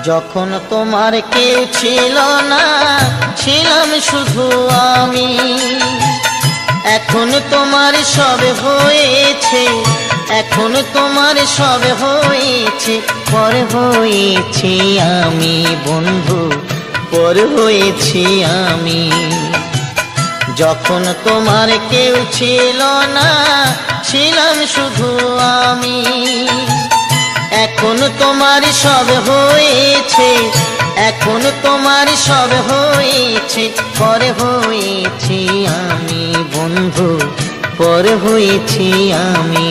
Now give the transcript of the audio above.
যখন তোমার কেউ ছিল না, ছিলাম শুধু আমি। এখন তোমার সব হয়েছে, এখন তোমার সব হয়েছে, পর হয়েছি আমি বন্ধু, পর হয়েছি আমি। যখন তোমার কেউ ছিল না, ছিলাম শুধু আমি। এখন তোমার সব হয়েছে, এখন তোমার সব হয়েছে, পর হয়েছি আমি বন্ধু, পর হয়েছি আমি।